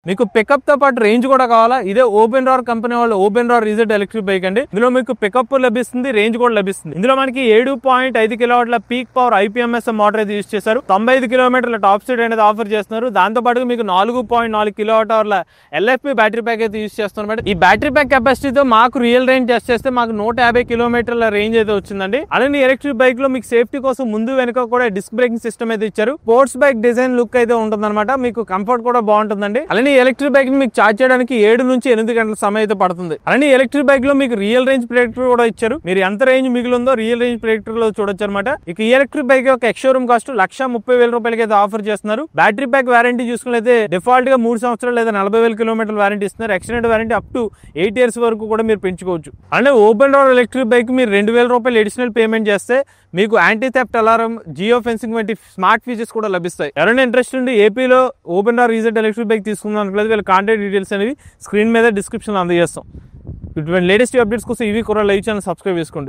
మీకు పికప్ తో పాటు రేంజ్ కూడా కావాలా? ఇదే ఓపెన్ రార్ కంపెనీ వాళ్ళు ఓపెన్ రార్ రీజెట్ ఎలక్ట్రిక్ బైక్ అండి. ఇందులో మీకు పికప్ లభిస్తుంది, రేంజ్ కూడా లభిస్తుంది. ఇందులో మనకి 7.5 కిలోవాట్ల పీక్ పవర్ IPMS మోటార్ అయితే యూజ్ చేశారు. 95 కిలోమీటర్ల టాప్ స్పీడ్ అనేది ఆఫర్ చేస్తున్నారు. దాంతో పాటు మీకు 4.4 కిలోవాట్ అవర్ల LFP బ్యాటరీ ప్యాక్ అయితే యూజ్ చేస్తున్నారు. ఈ బ్యాటరీ ప్యాక్ కెపాసిటీతో మాకు రియల్ రేంజ్ టెస్ట్ చేస్తే మాకు 150 కిలోమీటర్ల రేంజ్ అయితే వచ్చిందండి. అలానే ఎలక్ట్రిక్ బైక్ లో మీకు సేఫ్టీ కోసం ముందు వెనుక కూడా డిస్క్ బ్రేకింగ్ సిస్టమ్ అయితే ఇచ్చారు. స్పోర్ట్స్ బైక్ డిజైన్ లుక్ అయితే ఉంటుందన్నమాట. మీకు కంఫర్ట్ కూడా బాగుంటుందండి. అలానే ఎలక్ట్రిక్ బైక్ ని మీకు ఛార్జ్ చేయడానికి 7 నుంచి 8 గంటల సమయం అయితే పడుతుంది. అలానే ఎలక్ట్రిక్ బైక్ లో మీకు రియల్ రేంజ్ ప్రెడిక్టర్ కూడా ఇచ్చారు. మీరు ఎంత రేంజ్ మిగిలిందో రియల్ రేంజ్ ప్రెడిక్టర్ లో చూడొచ్చు అనమాట. ఇక ఈ ఎలక్ట్రిక్ బైక్ యొక్క ఎక్స్ షోరూమ్ కాస్ట్ 1,30,000 రూపాయలకి అయితే ఆఫర్ చేస్తున్నారు. బ్యాటరీ ప్యాక్ వారంటీ చూసుకున్నైతే డిఫాల్ట్ గా 3 సంవత్సరాలు లేదా 40,000 కిలోమీటర్ల వారంటీ ఇస్తున్నారు. Extended warranty up to 8 years వరకు కూడా మీరు పెంచుకోవచ్చు. అలానే ఓపెన్ రోడ్ ఎలక్ట్రిక్ బైక్ మీరు 2,000 రూపాయలు అడిషనల్ పేమెంట్ చేస్తే మీకు anti theft alarm, geo fencing వంటి స్మార్ట్ ఫీచర్స్ కూడా లభిస్తాయి. ఎవరైనా ఇంట్రెస్ట్ ఉండి ఏపీలో ఓపెన్ రార్ రీజెట్ ఎలక్ట్రిక్ బైక్ తీసుకుందాం అనుకోలేదు, వీళ్ళ కాంటాక్ట్ డీటెయిల్స్ అనేవి స్క్రీన్ మీద డిస్క్రిప్షన్ లో అందజేస్తాం. ఇటువంటి లేటెస్ట్ అప్డేట్స్ కోసం ఇవి కూడా లైవ్ ఛానల్ సబ్స్క్రైబ్ చేసుకోండి.